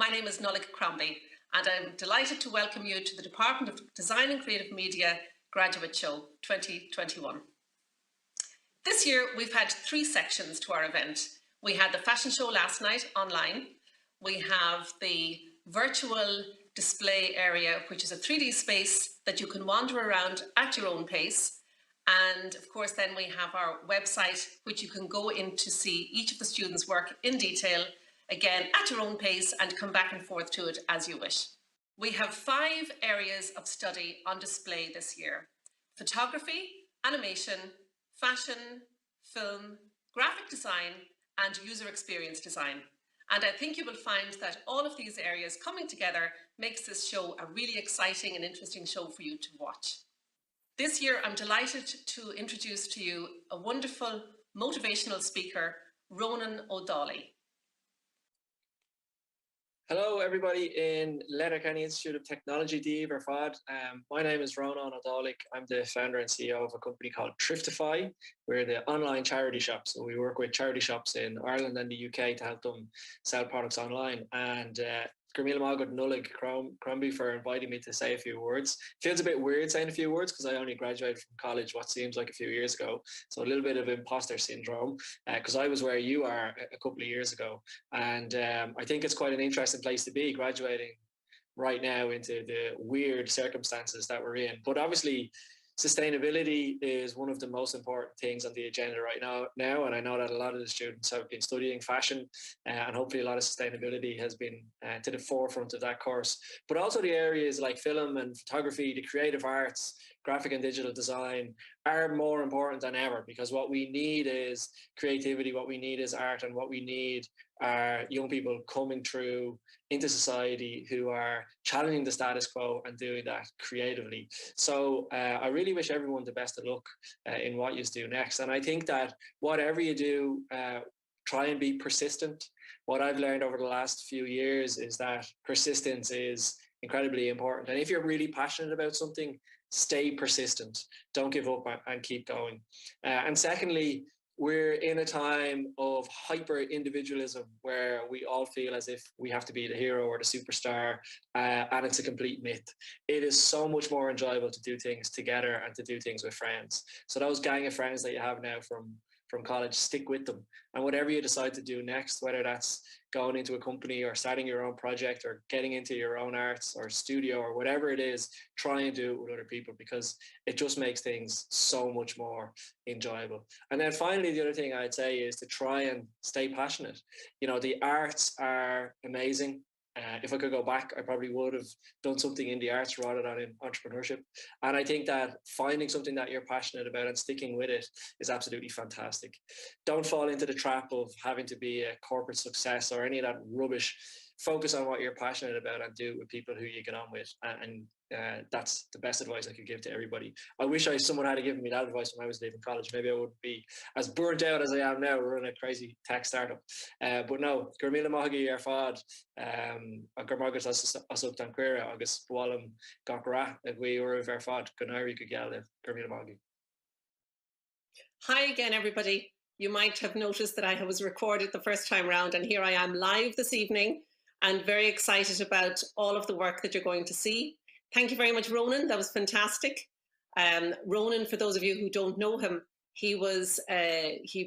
my name is Nolik Crombie, and I'm delighted to welcome you to the Department of Design and Creative Media Graduate Show 2021. This year, we've had 3 sections to our event. We had the fashion show last night online. We have the virtual display area, which is a 3D space that you can wander around at your own pace. And of course, then we have our website, which you can go in to see each of the students' work in detail, again, at your own pace, and come back and forth to it as you wish. We have 5 areas of study on display this year: photography, animation, fashion, film, graphic design, and user experience design. And I think you will find that all of these areas coming together makes this show a really exciting and interesting show for you to watch. This year, I'm delighted to introduce to you a wonderful motivational speaker, Ronan O'Donnell. Hello, everybody in Letterkenny Institute of Technology, Dave or FOD. My name is Ronan O'Donnell. I'm the founder and CEO of a company called Thriftify. We're the online charity shop. So we work with charity shops in Ireland and the UK to help them sell products online. And Gurmila Margaret Nullig Crombie for inviting me to say a few words. Feels a bit weird saying a few words because I only graduated from college what seems like a few years ago. So a little bit of imposter syndrome because I was where you are a couple of years ago. And I think it's quite an interesting place to be, graduating right now into the weird circumstances that we're in. But obviously, sustainability is one of the most important things on the agenda right now, and I know that a lot of the students have been studying fashion, and hopefully a lot of sustainability has been to the forefront of that course. But also the areas like film and photography, the creative arts, graphic and digital design are more important than ever, because what we need is creativity, what we need is art, and what we need are young people coming through into society who are challenging the status quo and doing that creatively. So I really wish everyone the best of luck in what you do next. And I think that whatever you do, try and be persistent. What I've learned over the last few years is that persistence is incredibly important. And if you're really passionate about something, stay persistent. Don't give up and keep going. And secondly, we're in a time of hyper individualism where we all feel as if we have to be the hero or the superstar, and it's a complete myth. It is so much more enjoyable to do things together and to do things with friends. So those gang of friends that you have now from college, stick with them. And whatever you decide to do next, whether that's going into a company or starting your own project or getting into your own arts or studio or whatever it is, try and do it with other people, because it just makes things so much more enjoyable. And then finally, the other thing I'd say is to try and stay passionate. You know, the arts are amazing. If I could go back, I probably would have done something in the arts rather than in entrepreneurship. And I think that finding something that you're passionate about and sticking with it is absolutely fantastic. Don't fall into the trap of having to be a corporate success or any of that rubbish. Focus on what you're passionate about and do it with people who you get on with. And that's the best advice I could give to everybody. I wish someone had given me that advice when I was leaving college. Maybe I wouldn't be as burnt out as I am now running a crazy tech startup. But no, Gurmila Mahagi ar fad, Gurmagus as up dan queera, agus Walam Gakra, and we were ar fad, Gunari Gugala, Gurmila Mahagi. Hi again, everybody. You might have noticed that I was recorded the first time round, and here I am live this evening and very excited about all of the work that you're going to see. Thank you very much, Ronan. That was fantastic. Ronan, for those of you who don't know him, he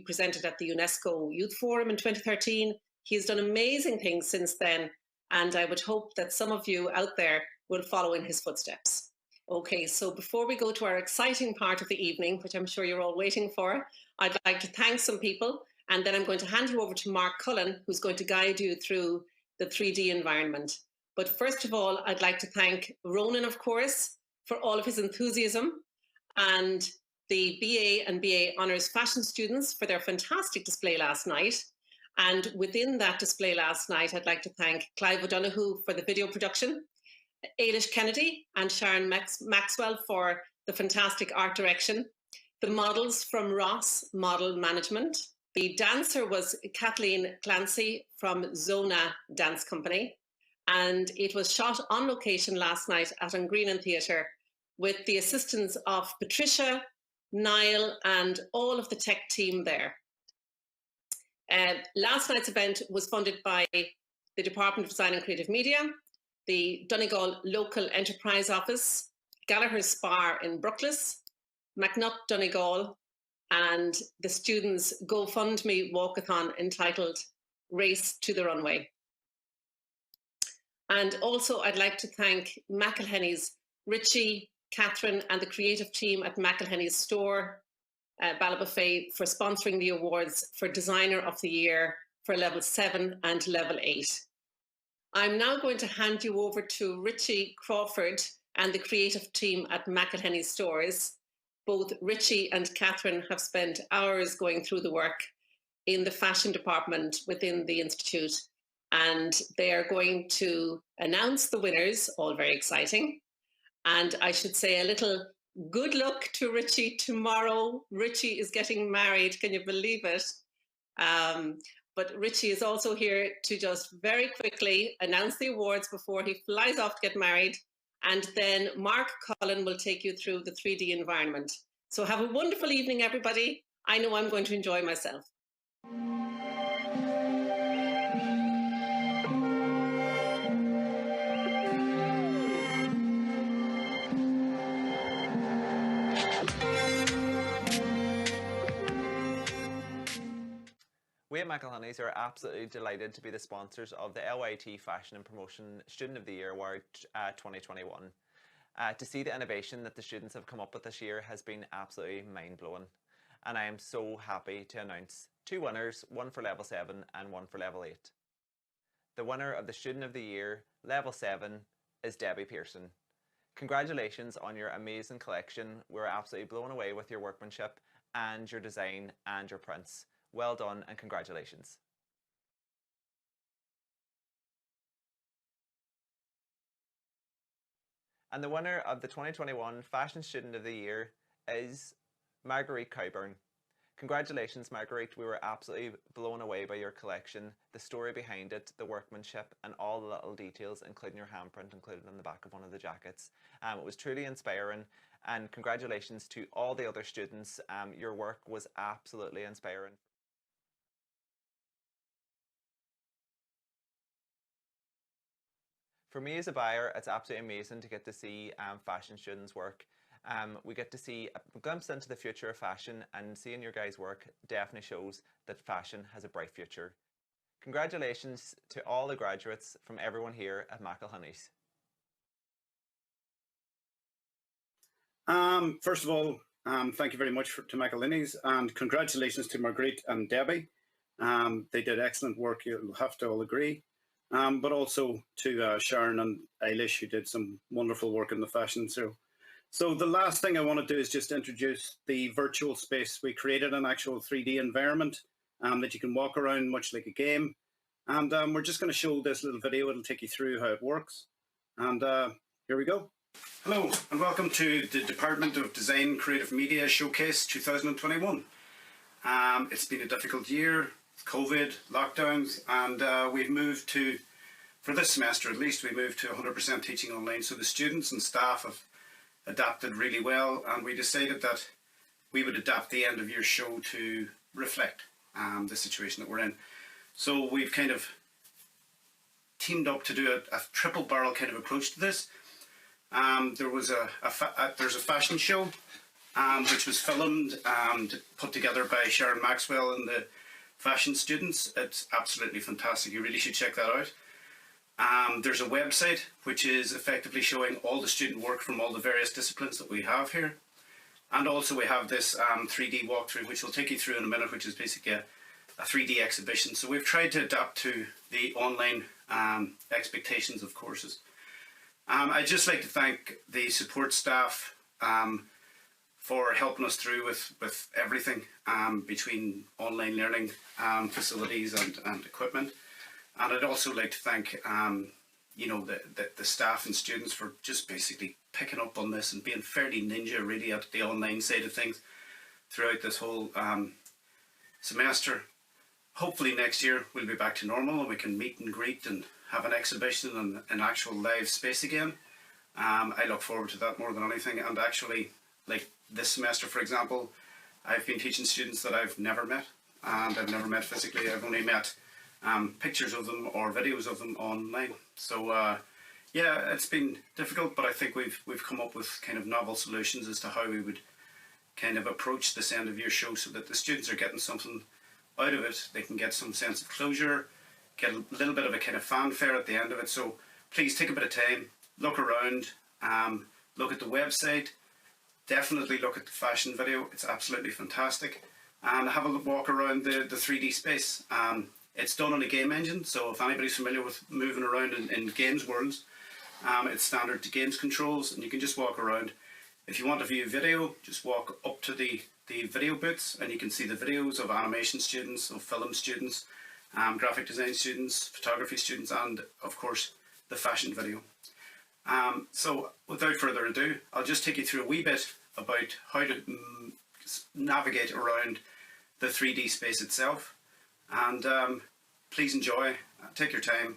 presented at the UNESCO Youth Forum in 2013. He's done amazing things since then, and I would hope that some of you out there will follow in his footsteps. Okay, so before we go to our exciting part of the evening, which I'm sure you're all waiting for, I'd like to thank some people, and then I'm going to hand you over to Mark Cullen, who's going to guide you through the 3D environment. But first of all, I'd like to thank Ronan, of course, for all of his enthusiasm, and the BA and BA Honours Fashion students for their fantastic display last night. And within that display last night, I'd like to thank Clive O'Donoghue for the video production, Ailish Kennedy and Sharon Maxwell for the fantastic art direction, the models from Ross Model Management. The dancer was Kathleen Clancy from Zona Dance Company. And it was shot on location last night at Greenan Theatre with the assistance of Patricia, Niall, and all of the tech team there. Last night's event was funded by the Department of Design and Creative Media, the Donegal Local Enterprise Office, Gallagher Spar in Brookles, McNutt Donegal, and the students' GoFundMe walkathon entitled Race to the Runway. And also I'd like to thank McElhenny's Richie, Catherine, and the creative team at McElhenny's store, Ballabafay, for sponsoring the awards for Designer of the Year for Level 7 and Level 8. I'm now going to hand you over to Richie Crawford and the creative team at McElhenny's stores. Both Richie and Catherine have spent hours going through the work in the fashion department within the Institute, and they are going to announce the winners, all very exciting. And I should say a little good luck to Richie tomorrow. Richie is getting married, can you believe it? But Richie is also here to just very quickly announce the awards before he flies off to get married. And then Mark Cullen will take you through the 3D environment. So have a wonderful evening, everybody. I know I'm going to enjoy myself. We at McElhenny's are absolutely delighted to be the sponsors of the LYT Fashion and Promotion Student of the Year Award 2021. To see the innovation that the students have come up with this year has been absolutely mind-blowing. And I am so happy to announce 2 winners, one for Level 7 and one for Level 8. The winner of the Student of the Year, Level 7, is Debbie Pearson. Congratulations on your amazing collection. We're absolutely blown away with your workmanship and your design and your prints. Well done and congratulations. And the winner of the 2021 Fashion Student of the Year is Marguerite Coybern. Congratulations, Marguerite. We were absolutely blown away by your collection, the story behind it, the workmanship, and all the little details, including your handprint included on the back of one of the jackets. It was truly inspiring, and congratulations to all the other students. Your work was absolutely inspiring. For me as a buyer, it's absolutely amazing to get to see fashion students work. We get to see a glimpse into the future of fashion, and seeing your guys' work definitely shows that fashion has a bright future. Congratulations to all the graduates from everyone here at McElhenny's. First of all, thank you very much to McElhenny's, and congratulations to Marguerite and Debbie. They did excellent work, you'll have to all agree. But also to Sharon and Eilish, who did some wonderful work in the fashion show. So the last thing I want to do is just introduce the virtual space. We created an actual 3D environment that you can walk around much like a game. And we're just going to show this little video. It'll take you through how it works. And here we go. Hello, and welcome to the Department of Design Creative Media Showcase 2021. It's been a difficult year. COVID, lockdowns, and we've moved to, for this semester at least, we moved to 100% teaching online. So the students and staff have adapted really well, and we decided that we would adapt the end of year show to reflect the situation that we're in. So we've kind of teamed up to do a triple barrel kind of approach to this. There's a fashion show which was filmed and put together by Sharon Maxwell and the fashion students. It's absolutely fantastic. You really should check that out. There's a website which is effectively showing all the student work from all the various disciplines that we have here. And also we have this 3D walkthrough, which we'll take you through in a minute, which is basically a 3D exhibition. So we've tried to adapt to the online expectations of courses. I'd just like to thank the support staff for helping us through with everything between online learning facilities and equipment. And I'd also like to thank you know, the staff and students for just basically picking up on this and being fairly ninja really at the online side of things throughout this whole semester. Hopefully next year we'll be back to normal and we can meet and greet and have an exhibition and an actual live space again. I look forward to that more than anything. And actually, like this semester, for example, I've been teaching students that I've never met, and I've never met physically. I've only met pictures of them or videos of them online. So yeah, it's been difficult, but I think we've come up with kind of novel solutions as to how we would kind of approach this end of year show so that the students are getting something out of it. They can get some sense of closure, get a little bit of a kind of fanfare at the end of it. So please take a bit of time, look around, look at the website, definitely look at the fashion video. It's absolutely fantastic. And have a walk around the 3D space. It's done on a game engine, so if anybody's familiar with moving around in games worlds, it's standard to games controls, and you can just walk around. If you want to view video, just walk up to the video booths, and you can see the videos of animation students, of film students, graphic design students, photography students, and of course the fashion video. So without further ado, I'll just take you through a wee bit about how to navigate around the 3D space itself, and please enjoy, take your time.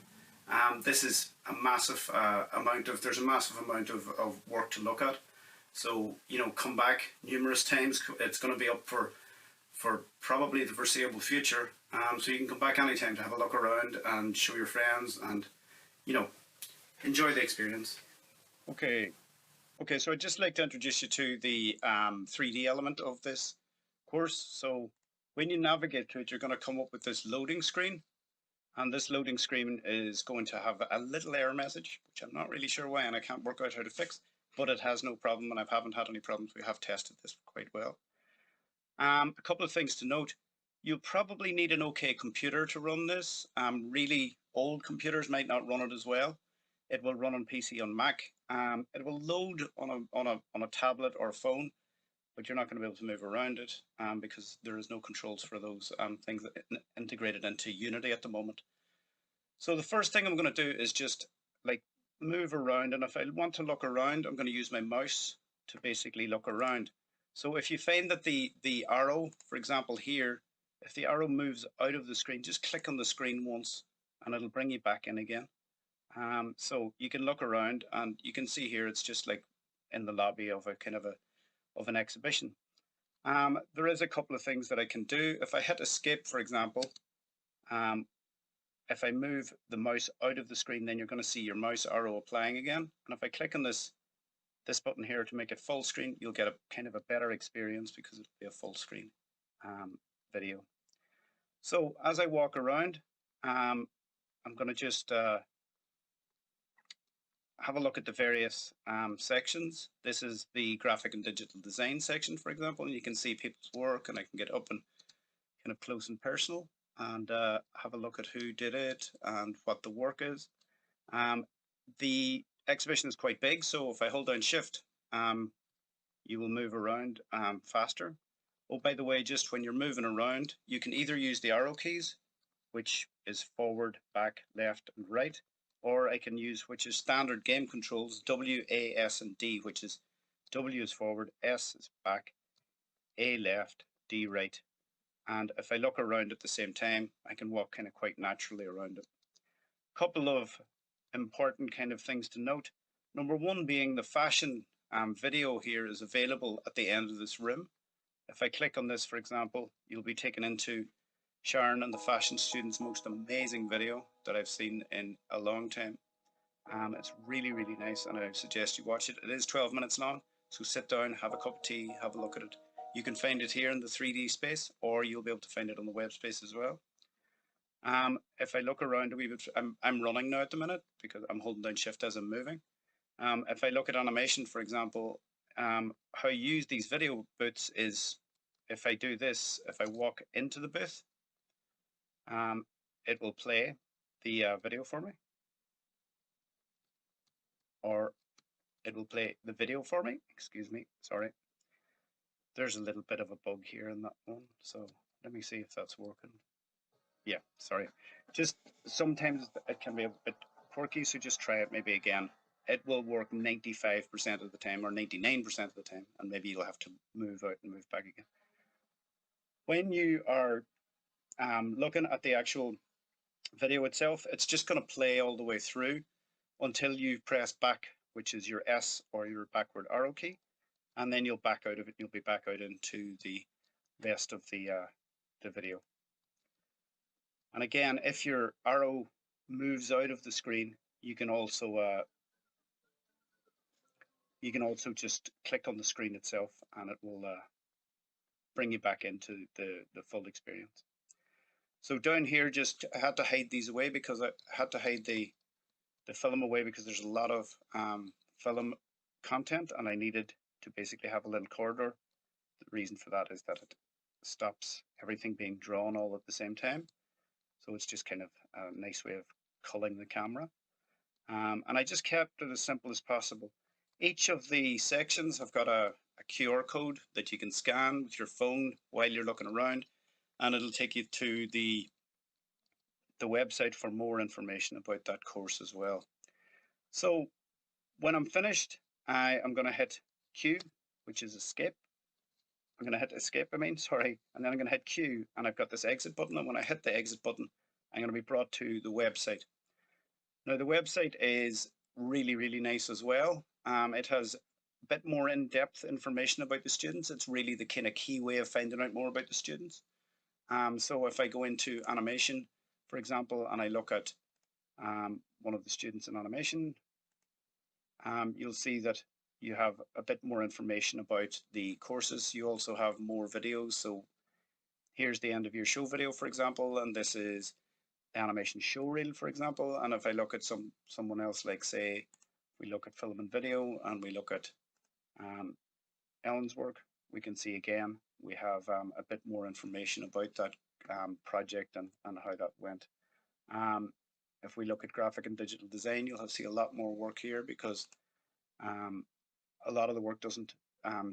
This is a massive there's a massive amount of work to look at, so you know, come back numerous times. It's going to be up for probably the foreseeable future, so you can come back anytime to have a look around and show your friends and, you know, enjoy the experience. Okay, so I'd just like to introduce you to the 3D element of this course. So when you navigate to it, you're going to come up with this loading screen, and this loading screen is going to have a little error message, which I'm not really sure why, and I can't work out how to fix, but it has no problem, and I haven't had any problems. We have tested this quite well. A couple of things to note: you'll probably need an okay computer to run this. Really old computers might not run it as well. It will run on PC, on Mac. It will load on a tablet or a phone, but you're not going to be able to move around it because there is no controls for those things that integrated into Unity at the moment. So the first thing I'm going to do is just like move around, and if I want to look around, I'm going to use my mouse to basically look around. So if you find that the arrow, for example here, if the arrow moves out of the screen, just click on the screen once and it'll bring you back in again. So you can look around, and you can see here it's just like in the lobby of a kind of an exhibition. There is a couple of things that I can do. If I hit escape, for example, if I move the mouse out of the screen, then you're going to see your mouse arrow applying again. And if I click on this button here to make it full screen, you'll get a kind of a better experience because it'll be a full screen video. So as I walk around, I'm going to just have a look at the various sections. This is the graphic and digital design section, for example, and you can see people's work, and I can get up and kind of close and personal and have a look at who did it and what the work is. The exhibition is quite big, so if I hold down shift, you will move around faster. Oh, by the way, just when you're moving around, you can either use the arrow keys, which is forward, back, left, and right, or I can use, which is standard game controls, W, A, S, and D, which is W is forward, S is back, A left, D right. And if I look around at the same time, I can walk kind of quite naturally around it. Couple of important kind of things to note. Number one being the fashion video here is available at the end of this room. If I click on this, for example, you'll be taken into Sharon and the fashion students' most amazing video that I've seen in a long time. It's really, really nice, and I suggest you watch it. It is 12 minutes long, so sit down, have a cup of tea, have a look at it. You can find it here in the 3D space, or you'll be able to find it on the web space as well. If I look around a wee bit, I'm running now at the minute because I'm holding down shift as I'm moving. If I look at animation, for example, how you use these video booths is, if I do this, if I walk into the booth, it will play the video for me, or it will play the video for me, excuse me, sorry. There's a little bit of a bug here in that one, so let me see if that's working. Yeah, sorry. Just sometimes it can be a bit quirky, so just try it maybe again. It will work 95% of the time or 99% of the time, and maybe you'll have to move out and move back again. When you are looking at the actual video itself, it's just going to play all the way through until you press back, which is your S or your backward arrow key, and then you'll back out of it. You'll be back out into the rest of the video. And again, if your arrow moves out of the screen, you can also just click on the screen itself, and it will bring you back into the full experience. So down here, I had to hide these away because I had to hide the film away because there's a lot of film content, and I needed to basically have a little corridor. The reason for that is that it stops everything being drawn all at the same time. So it's just kind of a nice way of culling the camera. And I just kept it as simple as possible. Each of the sections have got a QR code that you can scan with your phone while you're looking around, and it'll take you to the website for more information about that course as well. So when I'm finished, I am going to hit Q, which is escape. I'm going to hit escape, and then I'm going to hit Q, and I've got this exit button, and when I hit the exit button, I'm going to be brought to the website. Now the website is really, really nice as well. It has a bit more in-depth information about the students. It's really the kind of key way of finding out more about the students. So if I go into animation, for example, and I look at one of the students in animation, you'll see that you have a bit more information about the courses. You also have more videos. So here's the end of your show video, for example, and this is the animation show reel, for example. And if I look at someone else, like say, we look at film and video, and we look at Ellen's work, we can see again, we have a bit more information about that project and how that went. If we look at graphic and digital design, you'll see a lot more work here because a lot of the work doesn't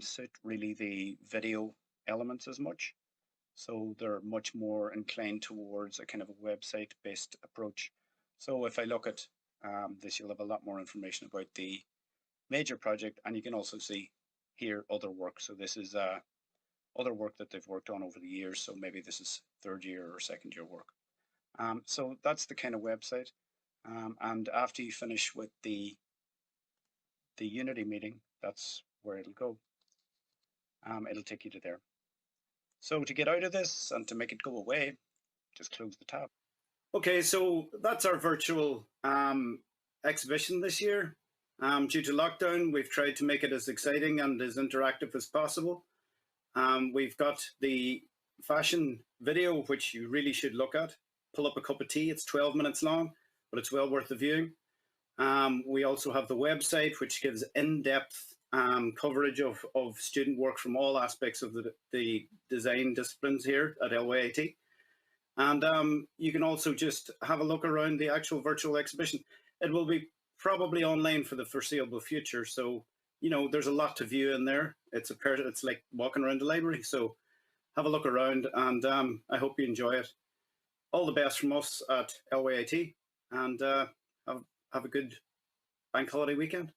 suit really the video elements as much. So they're much more inclined towards a kind of a website-based approach. So if I look at this, you'll have a lot more information about the major project, and you can also see here other work. So this is other work that they've worked on over the years. So maybe this is third year or second year work. So that's the kind of website. And after you finish with the Unity meeting, that's where it'll go. It'll take you to there. So to get out of this and to make it go away, just close the tab. Okay, so that's our virtual exhibition this year. Due to lockdown, we've tried to make it as exciting and as interactive as possible. We've got the fashion video, which you really should look at. Pull up a cup of tea. It's 12 minutes long, but it's well worth the viewing. We also have the website, which gives in-depth coverage of student work from all aspects of the design disciplines here at LYIT. And you can also just have a look around the actual virtual exhibition. It will be probably online for the foreseeable future. So, you know, there's a lot to view in there. It's like walking around the library. So have a look around, and I hope you enjoy it. All the best from us at LYIT, and have a good bank holiday weekend.